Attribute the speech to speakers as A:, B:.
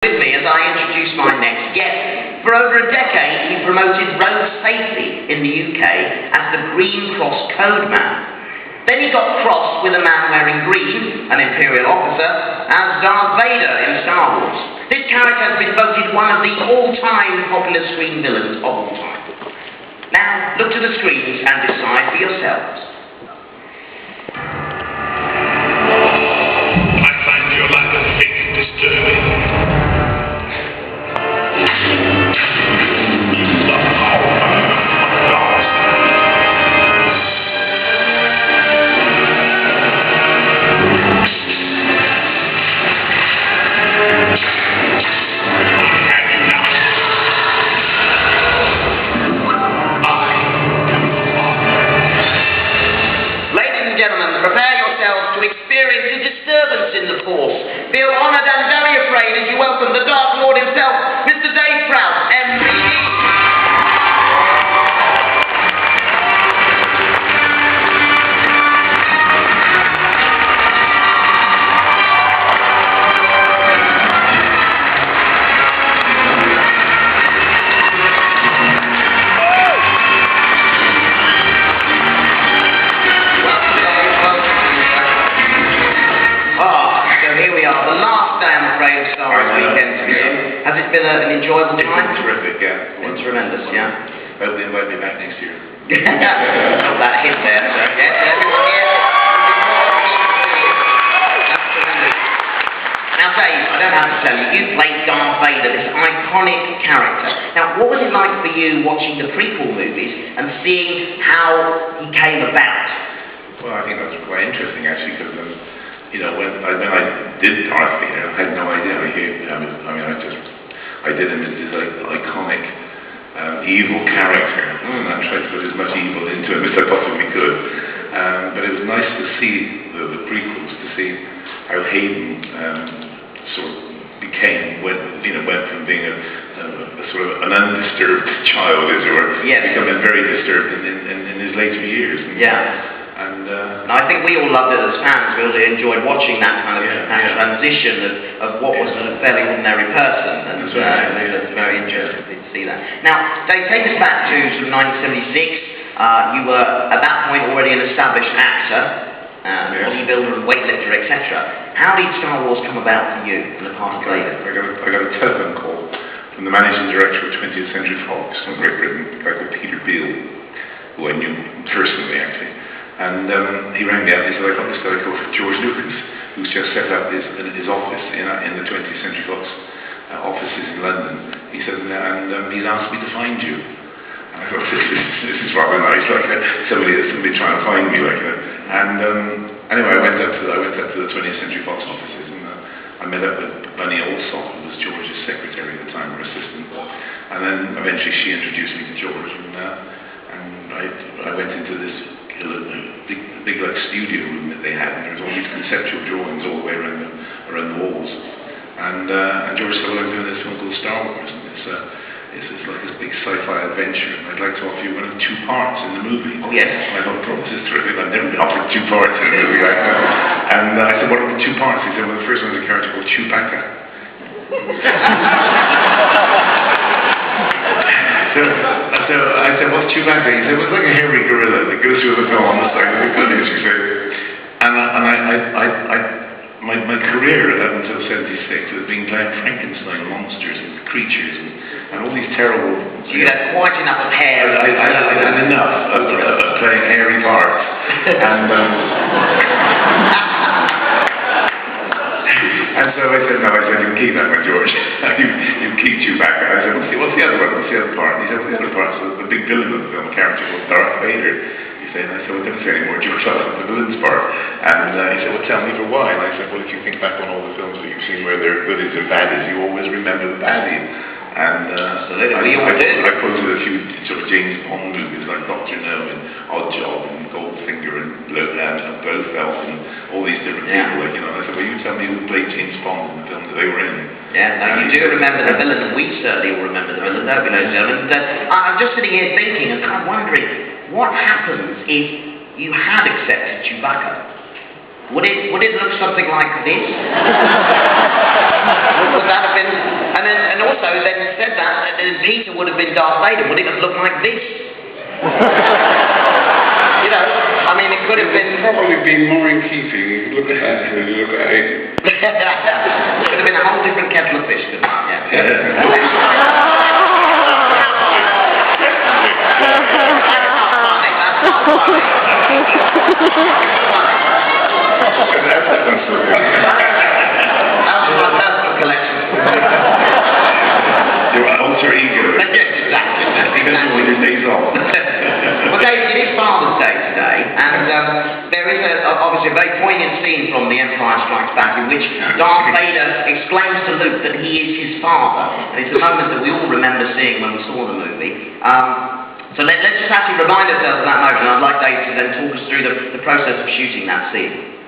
A: With me as I introduce my next guest. For over a decade, he promoted road safety in the UK as the Green Cross Code Man. Then he got crossed with a man wearing green, an Imperial officer, as Darth Vader in Star Wars. This character has been voted one of the all-time popular screen villains of all time. Now, look to the screens and decide for yourselves.
B: I find your lack of faith disturbing.
A: Prepare yourselves to experience a disturbance in the Force. Feel honoured and very afraid as you welcome the Dark Lord himself, Mr. Dave Prowse, MBE. Has it been an enjoyable time?
B: It's been terrific, yeah.
A: It's tremendous, yeah.
B: Hope they invite me back next year.
A: Got that hit there, so yes, everyone here. That's tremendous. Now Dave, I don't have to tell you, you played Darth Vader, this iconic character. Now, what was it like for you watching the prequel movies and seeing how he came about?
B: Well, I think that's quite interesting actually, because you know, when I did Darth Vader, I had no idea. I did him as this iconic evil character, and I tried to put as much evil into him as I possibly could. But it was nice to see the prequels, to see how Hayden sort of went from being a sort of an undisturbed child, as it were, becoming very disturbed in his later years. And
A: I think we all loved it as fans. We really enjoyed watching that kind of transition of what was a fairly ordinary person, and it was very interesting to see that. Now, Dave, take us back to sort of 1976. You were at that point already an established actor, bodybuilder and weightlifter, etc. How did Star Wars come about for you in the part of Vader?
B: I got a telephone call from the managing director of 20th Century Fox in Great Britain, a guy called Peter Beale, who I knew personally actually. And he rang me up and he said, I got this guy called George Lucas, who's just set up his office in the 20th Century Fox offices in London. He said, and he's asked me to find you. And I thought, this is rather nice, like somebody trying to find me, like, you know. And anyway, I went up to the 20th Century Fox offices, and I met up with Bunny Allsop, who was George's secretary at the time, or assistant. And then eventually she introduced me to George, and I went into this big like studio room that they had, and there was all these conceptual drawings all the way around the walls. And George said, well, I'm doing this film called Star Wars, and it's like this big sci-fi adventure, and I'd like to offer you one of the 2 parts in the movie.
A: Oh yes.
B: And I thought, this is terrific. I've never been offered 2 parts in a movie like that. And I said, what are the 2 parts? He said, well, the first one's a character called Chewbacca. So I said, what's Chewbacca? He said, well, it's like a hairy gorilla that goes through the film on the side of the goodies, he said. And my career up until 76 has been playing Frankenstein monsters and creatures and all these terrible...
A: So you had quite enough of hair.
B: I had enough of playing hairy parts. And so I said, no, you can keep that one, George. you keep Chewbacca. I said, what's the other one? What's the other part? He said, the other part is the big villain of the film, a character called Darth Vader. He said, and I said, well, don't say any more, George, I'll have the villain's part. And he said, well, tell me for why. And I said, well, if you think back on all the films that you've seen where there are goodies and baddies, you always remember the baddie. And I quoted a few sort of James Bond movies like Dr. No and Odd Job and Goldfinger and Blofeld and all these different people. Like, you know, and I said, well, you tell me who played James Bond in the films that they were in.
A: Yeah, no, you do remember the villain, and we certainly all remember the villain, don't we, ladies and gentlemen? I'm just sitting here thinking and kind of wondering, what happens if you had accepted Chewbacca? Would it look something like this? Would that have been? And also then said that Peter would have been Darth Vader. Would it have looked like this? You know, I mean, it could have been.
B: Probably been more in keeping. You look at that, and you look at it.
A: It could have been a whole different kettle of fish, couldn't it? Yeah. That's my personal collection.
B: Your alter ego.
A: Yes, exactly.
B: Because all your days off.
A: Well, Dave, it is Father's Day today, and there is obviously a very poignant scene from The Empire Strikes Back in which Darth Vader exclaims to Luke that he is his father. And it's a moment that we all remember seeing when we saw the movie. So let's just actually remind ourselves of that moment, and I'd like Dave to then talk us through the process of shooting that scene.